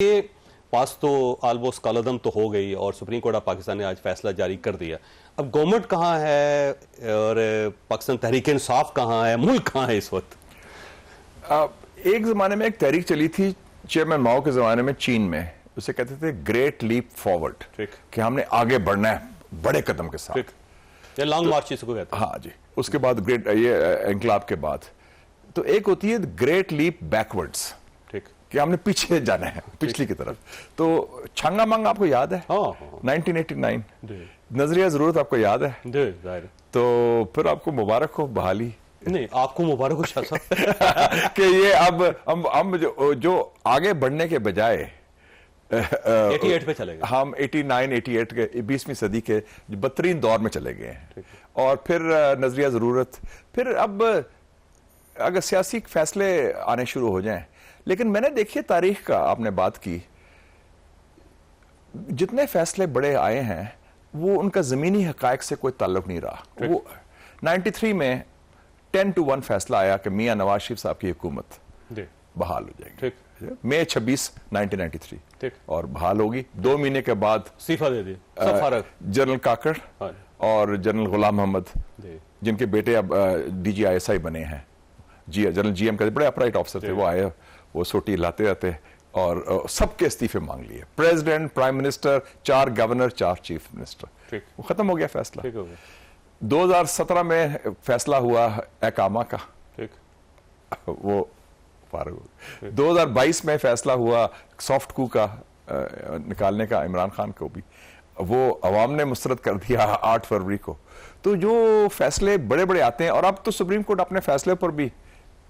ये पास तो ऑलमोस्ट कालदम तो हो गई और सुप्रीम कोर्ट ऑफ पाकिस्तान ने आज फैसला जारी कर दिया। अब गवर्नमेंट कहाँ है और पाकिस्तान तहरीक इंसाफ कहाँ है, मुल्क कहाँ है इस वक्त? एक जमाने में एक तहरीक चली थी चेयरमैन माओ के जमाने में चीन में, उसे कहते थे ग्रेट लीप फॉरवर्ड, कि हमने आगे बढ़ना है बड़े कदम के साथ, लॉन्ग मार्च इसको कहते हैं। हाँ जी। उसके बाद ग्रेट ये इंकलाब के बाद तो एक होती है ग्रेट लीप बैकवर्ड्स, कि हमने पीछे जाना है पिछली की तरफ। तो छंगा मंग आपको याद है? 1989 नजरिया जरूरत आपको याद है? तो फिर आपको मुबारक हो बहाली। नहीं, आपको मुबारक हो शाह कि ये अब हम जो आगे बढ़ने के बजाय 88 पे चले गए, हम 89 88 के 20वीं सदी के बदतरीन दौर में चले गए हैं। और फिर नजरिया जरूरत, फिर अब अगर सियासी फैसले आने शुरू हो जाएं, लेकिन मैंने देखिए तारीख का, आपने बात की, जितने फैसले बड़े आए हैं वो उनका जमीनी हकायक से कोई ताल्लुक नहीं रहा। वो 93 में 10-1 फैसला आया कि मियां नवाज शरीफ साहब की हुकूमत बहाल हो जाएगी, मई 26 1993, और बहाल होगी। 2 महीने के बाद इस्तीफा दे दिया जनरल काकड़ और जनरल गुलाम मोहम्मद, जिनके बेटे अब DGISI बने हैं, जनरल GM के बड़े अपराइट ऑफिसर थे, वो आए, वो सोटी लाते रहते और सबके इस्तीफे मांग लिए, president, prime minister, 4 governor, 4 chief minister. वो खत्म हो गया फैसला। 2017 में फैसला हुआ एकामा का, वो फारग हो। 2022 में फैसला हुआ सॉफ्ट कू का निकालने का, इमरान खान को भी वो अवाम ने मुस्तरद कर दिया 8 फरवरी को। तो जो फैसले बड़े बड़े आते हैं, और अब तो सुप्रीम कोर्ट अपने फैसले पर भी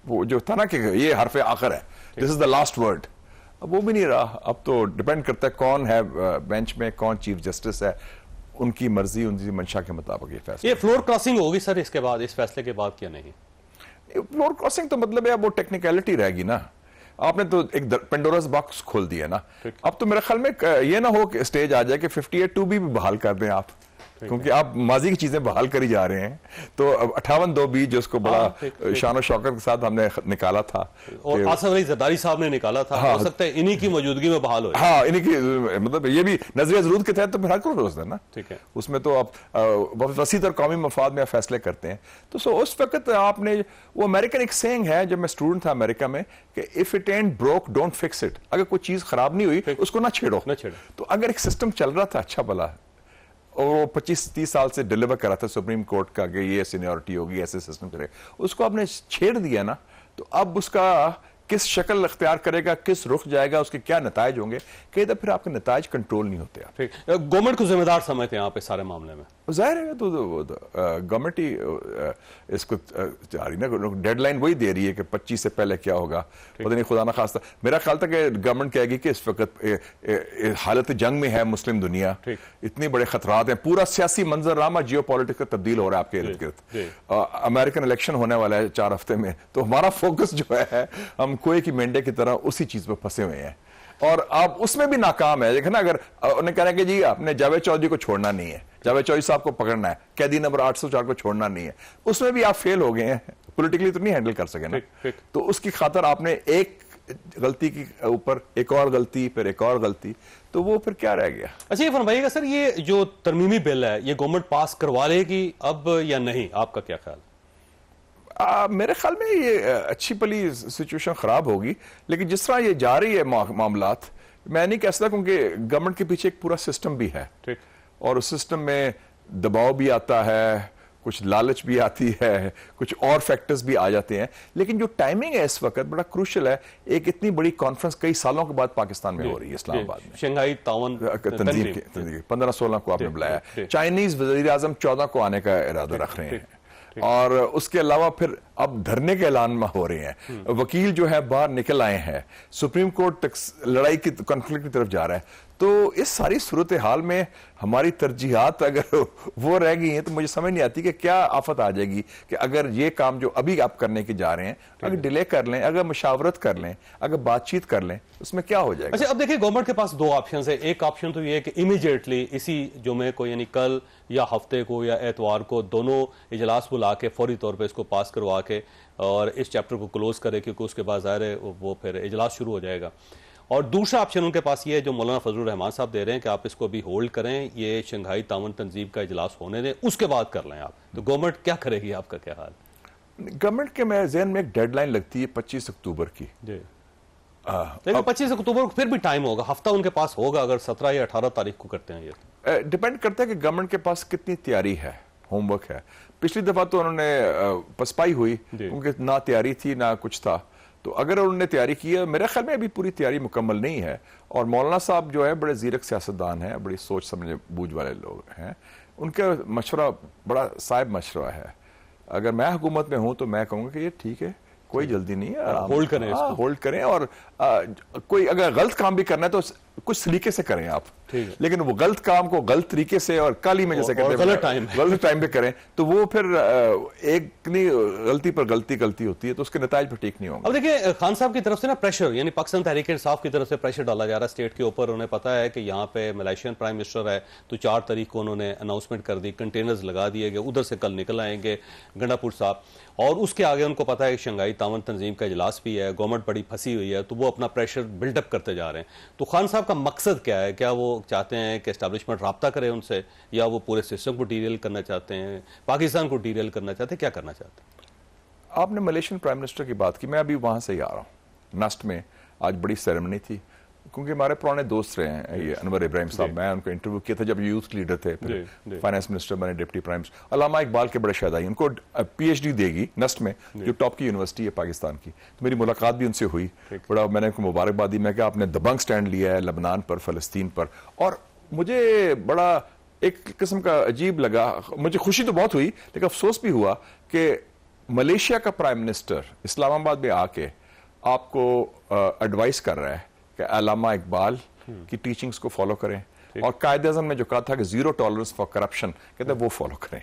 वो जो था ना कि ये हरफ आखिर है, this is the last word, अब वो भी नहीं रहा। अब तो डिपेंड करता है कौन है बेंच में, कौन चीफ जस्टिस है, उनकी मर्जी, उनकी मंशा के मुताबिक ये फैसला। ये फ्लोर क्रॉसिंग होगी सर इसके बाद, इस फैसले के बाद क्या नहीं? फ्लोर क्रॉसिंग तो मतलब है अब वो टेक्निकलिटी रहेगी ना। आपने तो एक पेंडोरास बॉक्स खोल दिया ना। अब तो मेरे ख्याल में ये ना हो कि स्टेज आ जाए कि 58(2) भी बहाल कर दें आप, क्योंकि आप माजी की चीजें बहाल करी जा रहे हैं। तो 58(2)(b) जो उसको बड़ा शान शौकत के साथ हमने निकाला था, और आसिफ अली जरदारी साहब ने निकाला था, हो सकता है इन्हीं की मौजूदगी में बहाल हो। हाँ, इन्हीं की, मतलब ये भी नजरिया जरूरत के तहत तो फिर हर कोई रोज है ना। ठीक है, उसमें तो आप बहुत वसी तर कौमी मफाद में फैसले करते हैं। तो उस वक्त आपने वो अमेरिकन एक सेइंग है, जब मैं स्टूडेंट था अमेरिका में, कि if it and broke don't fix it. अगर कोई चीज खराब नहीं हुई उसको ना छेड़ो। तो अगर एक सिस्टम चल रहा था अच्छा भला, और वो 25-30 साल से डिलीवर करा था सुप्रीम कोर्ट का कि ये सीनियरिटी होगी, ऐसे सिस्टम चलेगा, उसको आपने छेड़ दिया ना, तो अब उसका किस शक्ल अख्तियार करेगा, किस रुख जाएगा, उसके क्या नतायज होंगे, कई दफा फिर आपके नतायज कंट्रोल नहीं होते। गवर्नमेंट को जिम्मेदार समझते हैं आप इस सारे मामले में? जाहिर है, तो गवर्नमेंट ही इसको जारी ना, डेडलाइन वही दे रही है कि 25 से पहले क्या होगा, पता नहीं, खुदा ना खास्ता। मेरा ख्याल था कि गवर्नमेंट कहेगी कि इस वक्त हालत जंग में है मुस्लिम दुनिया, इतने बड़े खतरात हैं, पूरा सियासी मंजरनामा जियोपॉलिटिक्स तब्दील हो रहा है आपके इर्द गिर्द। अमेरिकन इलेक्शन होने वाला है 4 हफ्ते में, तो हमारा फोकस जो है, हम कोई की मेंढे की तरह उसी चीज पर फंसे हुए हैं, और आप उसमें भी नाकाम है। देखना, अगर उन्हें कहना कि जी आपने जावेद चौधरी को छोड़ना नहीं है, जावेद चौधरी साहब को पकड़ना है, कैदी नंबर 804 को छोड़ना नहीं है, उसमें भी आप फेल हो गए हैं, पॉलिटिकली तो नहीं हैंडल कर सके ना। तो उसकी खातर आपने एक गलती की ऊपर एक और गलती, फिर एक और गलती, तो वो फिर क्या रह गया? अच्छा, ये फरमाइएगा सर, ये जो तरमीमी बिल है, ये गवर्नमेंट पास करवा लेगी अब या नहीं, आपका क्या ख्याल? मेरे ख्याल में ये अच्छी भली सिचुएशन खराब होगी, लेकिन जिस तरह ये जा रही है मामलात, मैं नहीं कह सकता, क्योंकि गवर्नमेंट के पीछे एक पूरा सिस्टम भी है, और उस सिस्टम में दबाव भी आता है, कुछ लालच भी आती है, कुछ और फैक्टर्स भी आ जाते हैं। लेकिन जो टाइमिंग है इस वक्त बड़ा क्रूशियल है। एक इतनी बड़ी कॉन्फ्रेंस कई सालों के बाद पाकिस्तान में हो रही है, इस्लामाबाद में, शंघाई ताउन तंजीम की 15-16 को आपने बुलाया, चाइनीज वज़ीर आज़म 14 को आने का इरादा रख रहे हैं, और उसके अलावा फिर अब धरने के ऐलान में हो रहे हैं, वकील जो है बाहर निकल आए हैं, सुप्रीम कोर्ट तक लड़ाई की, कॉन्फ्लिक्ट की तरफ जा रहा है। तो इस सारी सूरत हाल में हमारी तरजीहात अगर वो रह गई हैं, तो मुझे समझ नहीं आती कि क्या आफत आ जाएगी कि अगर ये काम जो अभी आप करने के जा रहे हैं, अगर डिले कर लें, अगर मुशावरत कर लें, अगर बातचीत कर लें, उसमें क्या हो जाएगा? अच्छा, अब देखिए, गवर्नमेंट के पास 2 ऑप्शन है। एक ऑप्शन तो ये है कि इमीडिएटली इसी जुमे को, यानी कल या हफ्ते को या एतवार को, दोनों इजलास बुला के फौरी तौर पर इसको पास करवा के और इस चैप्टर को क्लोज करे, क्योंकि उसके बाद ज़ाहिर है वो फिर इजलास शुरू हो जाएगा। और दूसरा ऑप्शन उनके पास ये है जो मौलाना फजलुर रहमान साहब दे रहे हैं कि आप इसको अभी होल्ड करें, ये शंघाई ताउन तंजीम का इजलास होने दें, उसके बाद कर लें आप। तो गवर्नमेंट क्या करेगी, आपका क्या हाल? गवर्नमेंट के मेरे ज़हन में एक डेडलाइन लगती है 25 अक्टूबर की जी, लेकिन 25 अक्टूबर को फिर भी टाइम होगा, हफ्ता उनके पास होगा अगर 17 या 18 तारीख को करते हैं ये। डिपेंड करता है कि गवर्नमेंट के पास कितनी तैयारी है, होमवर्क है। पिछली दफा तो उन्होंने पसपाई हुई क्योंकि ना तैयारी थी ना कुछ था। तो अगर उन्होंने तैयारी की है, मेरे ख्याल में अभी पूरी तैयारी मुकम्मल नहीं है। और मौलाना साहब जो है बड़े जीरक सियासतदान हैं, बड़ी सोच समझ बूझ वाले लोग हैं, उनका मशवरा बड़ा साहिब मशवरा है। अगर मैं हुकूमत में हूं तो मैं कहूंगा कि ये ठीक है, कोई जल्दी नहीं है, होल्ड करें इसको। होल्ड करें। और कोई अगर गलत काम भी करना है तो कुछ तरीके से करें आप, लेकिन वो गलत काम को गलत तरीके से और काली में जैसे कहते हैं गलत टाइम पे करें तो वो फिर एक नहीं गलती पर गलती होती है तो उसके नतीजे पर ठीक नहीं होंगे। अब देखिए खान साहब की तरफ से ना प्रेशर, यानी पाकिस्तान तहरीक इंसाफ की तरफ से प्रेशर डाला जा रहा है स्टेट के ऊपर। उन्हें पता है कि यहाँ पे मलेशियन प्राइम मिनिस्टर है, तो 4 तारीख को उन्होंने अनाउंसमेंट कर दी, कंटेनर्स लगा दिए गए, उधर से कल निकल आएंगे गंडापुर साहब। और उसके आगे उनको पता है कि शंघाई ताउन तंजीम का इजलास भी है, गवर्नमेंट बड़ी फंसी हुई है, तो वो अपना प्रेशर बिल्डअप करते जा रहे हैं। तो खान साहब का मकसद क्या है? क्या वो चाहते हैं कि एस्टैब्लिशमेंट राब्ता करे उनसे, या वो पूरे सिस्टम को डीरेल करना चाहते हैं, पाकिस्तान को डीरेल करना चाहते हैं, क्या करना चाहते हैं? आपने मलेशियन प्राइम मिनिस्टर की बात की, मैं अभी वहां से ही आ रहा हूँ। नस्ट में आज बड़ी सेरेमनी थी, क्योंकि हमारे पुराने दोस्त रहे हैं ये अनवर इब्राहिम साहब। मैं उनको इंटरव्यू किया था जब यूथ लीडर थे, फिर फाइनेंस मिनिस्टर बने, डिप्टी प्राइम मिनिस्टर। अल्लामा इकबाल के बड़े शहदाई, उनको पीएचडी देगी नस्ट में, जो टॉप की यूनिवर्सिटी है पाकिस्तान की। तो मेरी मुलाकात भी उनसे हुई, बड़ा मैंने उनको मुबारकबाद दी। मैं क्या आपने दबंग स्टैंड लिया है लबनान पर, फलस्तीन पर। और मुझे बड़ा एक किस्म का अजीब लगा, मुझे खुशी तो बहुत हुई लेकिन अफसोस भी हुआ कि मलेशिया का प्राइम मिनिस्टर इस्लामाबाद में आके आपको एडवाइस कर रहा है कि अल्लामा इकबाल की टीचिंग्स को फॉलो करें। और कायदे आज़म ने जो कहा था कि 0 टॉलरेंस फॉर करप्शन, कहते हैं वो फॉलो करें।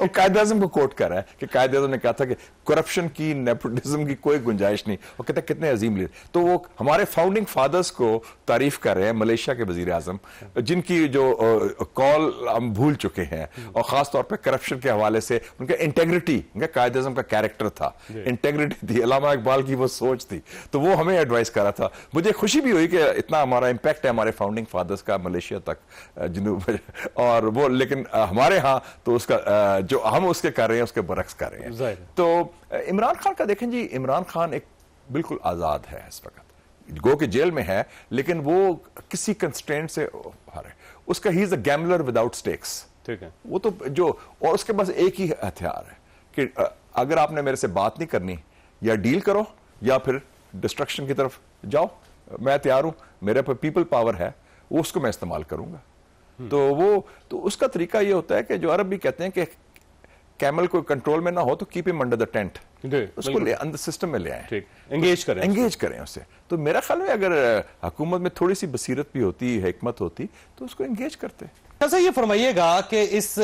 और कायदे आज़म को कोट कर रहा है कि कायदे आज़म ने कहा था कि करप्शन की, नेपोटिज्म की कोई गुंजाइश नहीं। और कहते हैं कितने अजीम लीडर। तो वो हमारे फाउंडिंग फादर्स को तारीफ कर रहे हैं, मलेशिया के वजीर आज़म, जिनकी जो कॉल हम भूल चुके हैं। और खास तौर पर करप्शन के हवाले से उनका इंटेग्रिटी, उनका कायदे आज़म का कैरेक्टर था, इंटेग्रिटी थी, अल्लामा इकबाल की वो सोच थी। तो वो हमें एडवाइस कर रहा था। मुझे खुशी भी हुई कि इतना हमारा इंपैक्ट है हमारे फाउंडिंग फादर्स का मलेशिया तक, जनूब। और वो लेकिन हमारे यहाँ तो उसका जो हम उसके कर रहे हैं उसके बरक्स कर रहे हैं। तो इमरान खान का देखें जी, इमरान खान एक बिल्कुल आजाद है इस वक्त, गो के जेल में है लेकिन वो किसी कंस्ट्रेंट से हारे। उसका he is a gambler without stakes, ठीक है। वो तो जो, और उसके पास एक ही हथियार है कि अगर आपने मेरे से बात नहीं करनी, या डील करो या फिर डिस्ट्रक्शन की तरफ जाओ, मैं तैयार हूं, मेरे पर पीपल पावर है, वो उसको मैं इस्तेमाल करूंगा। तो उसका तरीका ये होता है कि जो अरब भी कहते हैं कि कैमल को कंट्रोल में ना हो तो keep him under the tent, उसको ले अंदर सिस्टम में ले आए, एंगेज करें उससे। तो मेरा ख्याल में अगर हुकूमत में थोड़ी सी बसीरत भी होती, हिकमत होती, तो उसको एंगेज करते। अच्छा ये फरमाइएगा कि इस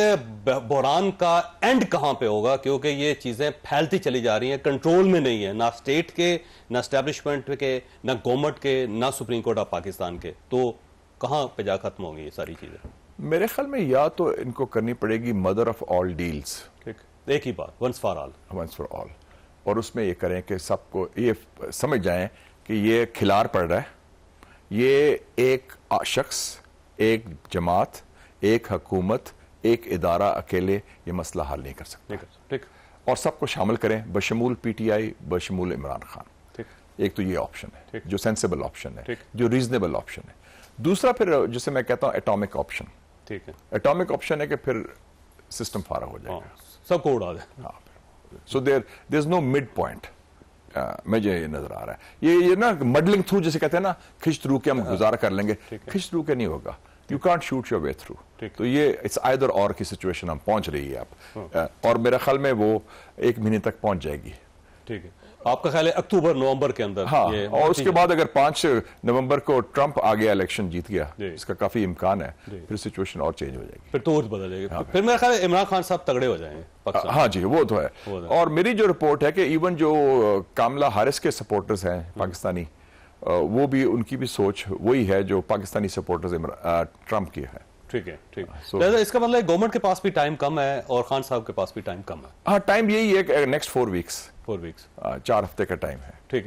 बहरान का एंड कहां पे होगा, क्योंकि ये चीजें फैलती चली जा रही हैं, कंट्रोल में नहीं है, ना स्टेट के, ना एस्टैब्लिशमेंट के, ना गवर्नमेंट के, ना सुप्रीम कोर्ट ऑफ पाकिस्तान के। तो कहां पे जा खत्म होंगी ये सारी चीजें? मेरे ख्याल में या तो इनको करनी पड़ेगी मदर ऑफ ऑल डील्स, ठीक, एक ही बात, वंस फॉर ऑल। और उसमें ये करें कि सबको ये समझ जाएं कि ये खिलार पड़ रहा है, ये एक शख्स, एक जमात, एक हुकूमत, एक इदारा अकेले ये मसला हल नहीं कर सकता, ठीक। और सबको शामिल करें बशमूल पीटीआई, बशमूल इमरान खान, ठीक। एक तो ये ऑप्शन है जो सेंसिबल ऑप्शन है, जो रीजनेबल ऑप्शन है। दूसरा फिर जिसे मैं कहता हूं एटॉमिक ऑप्शन, ठीक है। एटॉमिक ऑप्शन है कि फिर सिस्टम फारा हो जाएगा, सबको उड़ा दे। हाँ, so there is no mid point. मुझे ये नजर आ रहा है, ये ना मडलिंग थ्रू जिसे कहते हैं ना, खिंच थ्रू के हम गुजारा कर लेंगे, खिंच थ्रू के नहीं होगा, you can't shoot your way through. तो ये इट्स आइदर और की सिचुएशन हम पहुंच रही है अब, और मेरा ख्याल में वो 1 महीने तक पहुंच जाएगी, ठीक है। आपका ख्याल है अक्टूबर नवंबर के अंदर? हाँ, और उसके बाद अगर 5 नवंबर को ट्रंप आ गया, इलेक्शन जीत गया, इसका काफी इम्कान है, फिर सिचुएशन और चेंज हो जाएगी, फिर तो बदल जाएगी। हाँ, फिर मेरा ख्याल है इमरान खान साहब तगड़े हो जाएंगे। हाँ जी, वो तो है। और मेरी जो रिपोर्ट है कि इवन जो कामला हारिस के सपोर्टर्स हैं पाकिस्तानी, वो भी, उनकी भी सोच वही है जो पाकिस्तानी सपोर्टर्स ट्रंप की है, ठीक है, ठीक। इसका मतलब गवर्नमेंट के पास भी टाइम कम है और खान साहब के पास भी टाइम कम है। हाँ, टाइम यही है, नेक्स्ट 4 वीक्स 4 हफ्ते का टाइम है, ठीक है।